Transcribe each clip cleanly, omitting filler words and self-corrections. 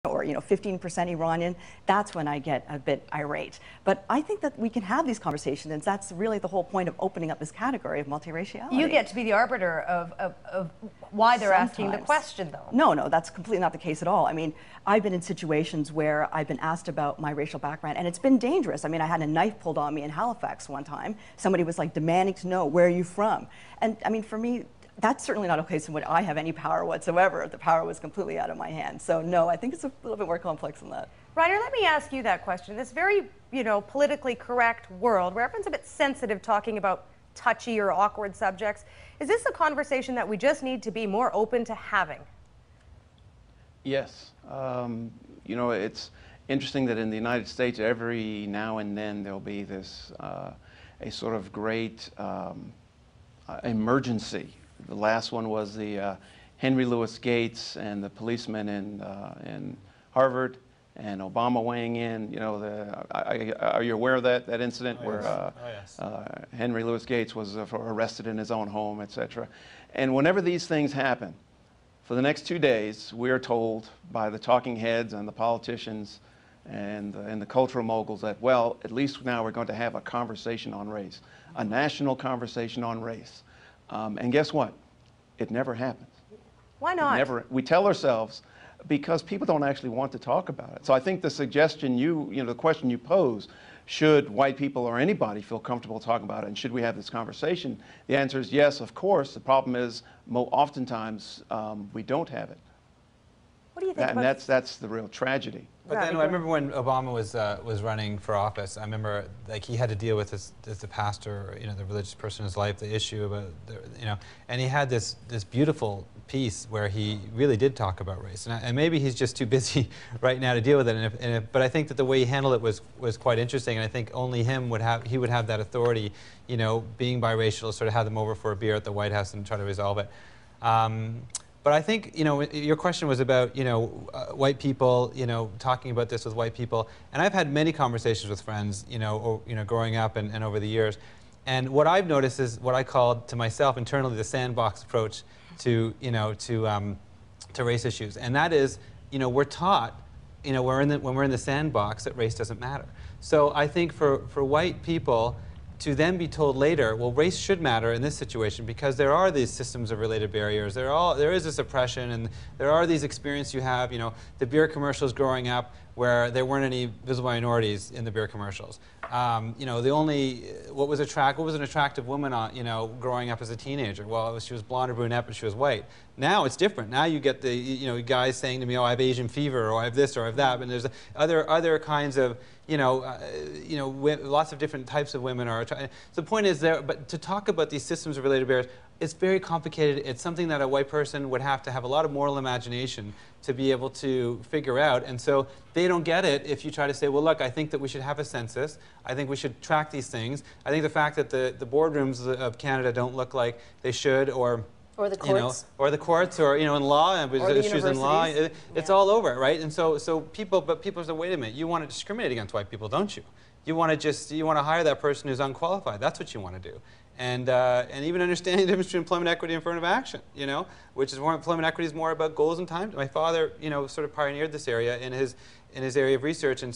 or 15% Iranian, that's when I get a bit irate. But I think that we can have these conversations, and that's really the whole point of opening up this category of multiraciality. You get to be the arbiter of why they're asking the question, though. No, that's completely not the case at all. I mean, I've been in situations where I've been asked about my racial background, and it's been dangerous. I mean, I had a knife pulled on me in Halifax one time. Somebody was like demanding to know, where are you from? And I mean, for me, that's certainly not a case in which I have any power whatsoever. The power was completely out of my hands. So no, I think it's a little bit more complex than that. Ryder, let me ask you that question. This very, politically correct world where everyone's a bit sensitive talking about touchy or awkward subjects, is this a conversation that we just need to be more open to having? Yes. It's interesting that in the United States, every now and then there'll be this, a sort of great emergency. The last one was the Henry Louis Gates and the policeman in Harvard, and Obama weighing in. Are you aware of that incident where Henry Louis Gates was arrested in his own home, etc.? And whenever these things happen, for the next 2 days, we are told by the talking heads and the politicians and the cultural moguls that, well, at least now we're going to have a conversation on race, a national conversation on race. And guess what? It never happens. Why not? We tell ourselves because people don't actually want to talk about it. So I think the suggestion the question you pose, should white people or anybody feel comfortable talking about it, and should we have this conversation? The answer is yes, of course. The problem is oftentimes we don't have it. What do you think? And that's the real tragedy. But then I remember when Obama was running for office, I remember he had to deal with this, as the pastor, the religious person in his life, the issue about, and he had this beautiful piece where he really did talk about race. And maybe he's just too busy right now to deal with it. But I think that the way he handled it was quite interesting, and I think only he would have that authority, being biracial, sort of have them over for a beer at the White House and try to resolve it. But I think, your question was about, white people, talking about this with white people. And I've had many conversations with friends, growing up and over the years. And what I've noticed is what I called to myself internally the sandbox approach to, to race issues. And that is, we're taught, when we're in the sandbox that race doesn't matter. So I think for white people, to then be told later, well, race should matter in this situation because there are these systems of related barriers. There is this oppression, and there are these experiences you have. The beer commercials growing up where there weren't any visible minorities in the beer commercials. What was an attractive woman growing up as a teenager? Well, she was blonde or brunette, but she was white. Now it's different. Now you get the guys saying to me, "Oh, I have Asian fever," or "I have this," or "I have that." And there's other kinds of lots of different types of women are. So the point is but to talk about these systems of related barriers, it's very complicated. It's something that a white person would have to have a lot of moral imagination to be able to figure out. And so they don't get it if you try to say, well, look, I think that we should have a census. I think we should track these things. I think the fact that the boardrooms of Canada don't look like they should, or the courts. Or the courts, or in law, and issues in law, it's all over, right? And so people say, wait a minute, you want to discriminate against white people, don't you? You want to hire that person who's unqualified. That's what you want to do. And even understanding the difference between employment equity and affirmative action, which is more employment equity is more about goals and time. My father, sort of pioneered this area in his area of research, and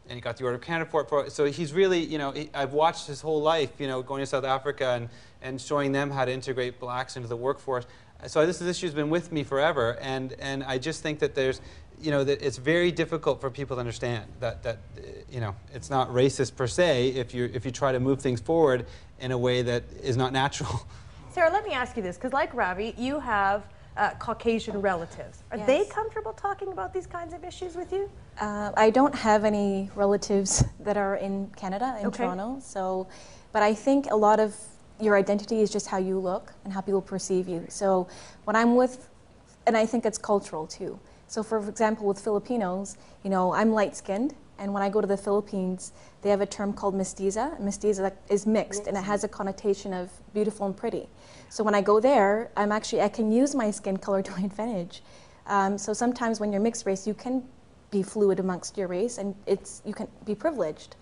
he got the Order of Canada for it. So he's really, I've watched his whole life, going to South Africa and showing them how to integrate blacks into the workforce. So this issue's been with me forever, and I just think that there's, that it's very difficult for people to understand that it's not racist per se if you try to move things forward in a way that is not natural. Sarah, let me ask you this, because like Ravi, you have Caucasian relatives. Are they comfortable talking about these kinds of issues with you? I don't have any relatives that are in Canada, in Toronto, but I think a lot of your identity is just how you look and how people perceive you. So when I'm with, and I think it's cultural too. So for example, with Filipinos, I'm light-skinned, and when I go to the Philippines, they have a term called mestiza. Mestiza is mixed, and it has a connotation of beautiful and pretty. So when I go there, I can use my skin color to my advantage. So sometimes when you're mixed race, you can be fluid amongst your race, and you can be privileged.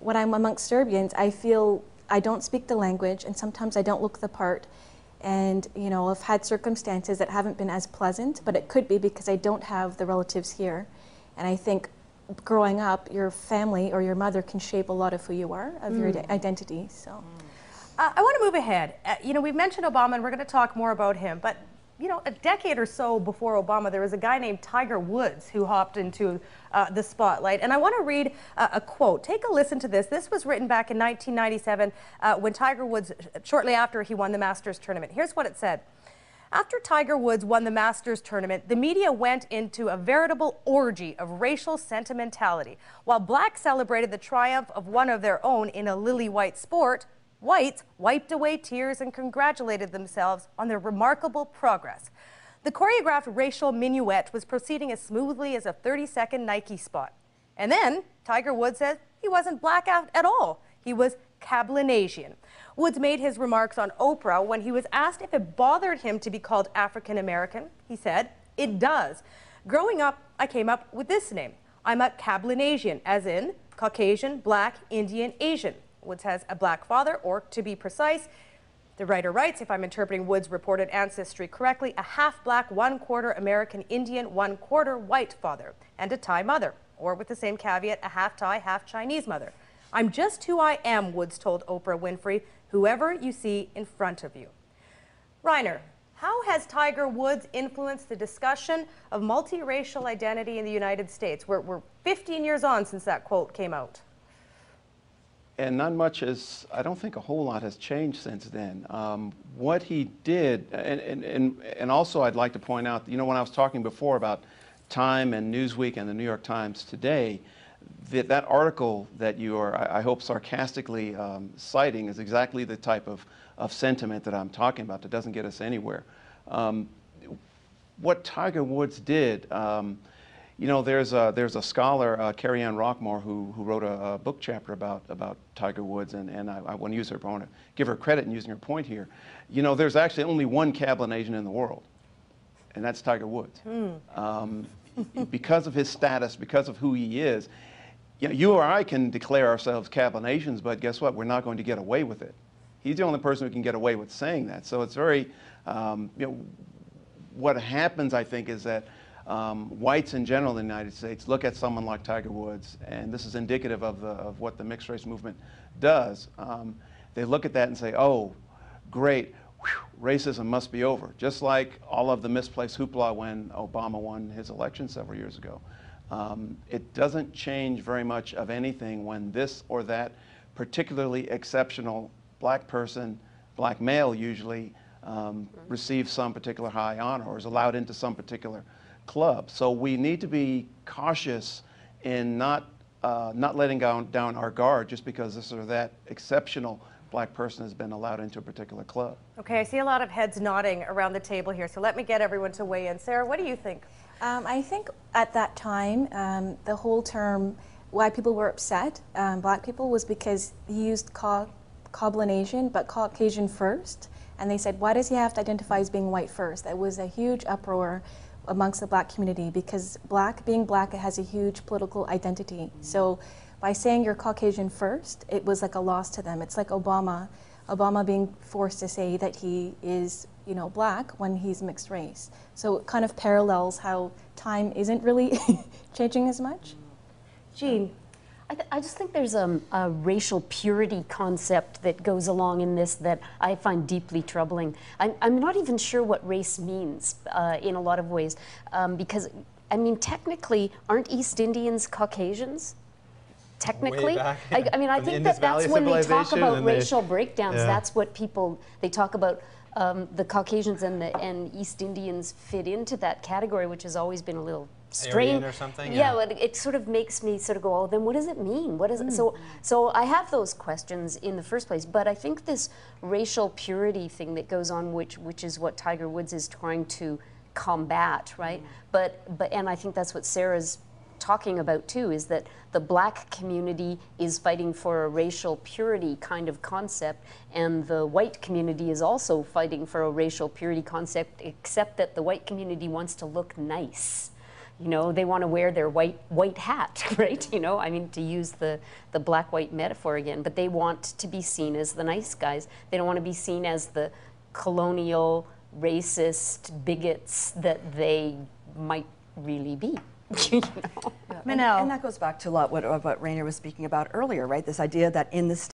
When I'm amongst Serbians, I feel I don't speak the language, and sometimes I don't look the part. And I've had circumstances that haven't been as pleasant, but it could be because I don't have the relatives here. And I think growing up, your family or your mother can shape a lot of who you are, of your identity. So, I want to move ahead. You know, we've mentioned Obama, and we're going to talk more about him. But you know, a decade or so before Obama, there was a guy named Tiger Woods who hopped into the spotlight. And I want to read a quote. Take a listen to this. This was written back in 1997 when Tiger Woods, shortly after he won the Masters tournament. Here's what it said. After Tiger Woods won the Masters tournament, the media went into a veritable orgy of racial sentimentality. While blacks celebrated the triumph of one of their own in a lily-white sport, whites wiped away tears and congratulated themselves on their remarkable progress. The choreographed racial minuet was proceeding as smoothly as a 30-second Nike spot. And then Tiger Woods said he wasn't black at all. He was Cablinasian. Woods made his remarks on Oprah when he was asked if it bothered him to be called African American. He said, "It does. Growing up, I came up with this name. I'm a Cablinasian, as in Caucasian, Black, Indian, Asian." Woods has a black father, or to be precise, the writer writes, if I'm interpreting Woods' reported ancestry correctly, a half-black, one-quarter American Indian, one-quarter white father, and a Thai mother, or with the same caveat, a half-Thai, half-Chinese mother. "I'm just who I am," Woods told Oprah Winfrey, "whoever you see in front of you." Reiner, how has Tiger Woods influenced the discussion of multiracial identity in the United States? We're 15 years on since that quote came out. And not much I don't think a whole lot has changed since then. What he did, and also I'd like to point out, you know, when I was talking before about Time and Newsweek and the New York Times today, that article that you are, I hope, sarcastically citing is exactly the type of sentiment that I'm talking about that doesn't get us anywhere. What Tiger Woods did, you know, there's a scholar, Carrie Ann Rockmore, who wrote a book chapter about Tiger Woods, and I want to use her, I want to give her credit in using her point here. You know, there's actually only one Cablinasian in the world, and that's Tiger Woods. Because of his status, because of who he is, you know, you or I can declare ourselves Cablinasians, but guess what? We're not going to get away with it. He's the only person who can get away with saying that. So it's very, you know, what happens, I think, is that whites in general in the United States look at someone like Tiger Woods, and this is indicative of what the mixed race movement does. They look at that and say, oh, great, whew, racism must be over, just like all of the misplaced hoopla when Obama won his election several years ago. It doesn't change very much of anything when this or that particularly exceptional black person, black male usually, receives some particular high honor or is allowed into some particular club. So we need to be cautious in not letting down our guard just because this or that exceptional black person has been allowed into a particular club. Okay, I see a lot of heads nodding around the table here, so let me get everyone to weigh in. Sarah, what do you think? I think at that time, the whole term, why people were upset, black people, was because he used Cablinasian, but Caucasian first. And they said, why does he have to identify as being white first? That was a huge uproar amongst the black community because being black, it has a huge political identity. So by saying you're Caucasian first, it was like a loss to them. It's like Obama being forced to say that he is, you know, black when he's mixed race. So it kind of parallels how time isn't really changing as much. Jean? I just think there's a racial purity concept that goes along in this that I find deeply troubling. I'm not even sure what race means in a lot of ways because, I mean, technically, aren't East Indians Caucasians? Technically? I mean, I think that's when they talk about racial breakdowns, that's what they talk about. The Caucasians and East Indians fit into that category, which has always been a little strange. Or something? Yeah, well, it sort of makes me sort of go, oh, then what does it mean? What is it? So I have those questions in the first place, but I think this racial purity thing that goes on, which is what Tiger Woods is trying to combat, right? But and I think that's what Sarah's talking about too, is that the black community is fighting for a racial purity kind of concept, and the white community is also fighting for a racial purity concept, except that the white community wants to look nice. You know, they want to wear their white hat, right? You know, I mean, to use the black-white metaphor again, but they want to be seen as the nice guys. They don't want to be seen as the colonial, racist bigots that they might really be. You know? Minelle. And that goes back to a lot what Rainer was speaking about earlier, right? This idea that in the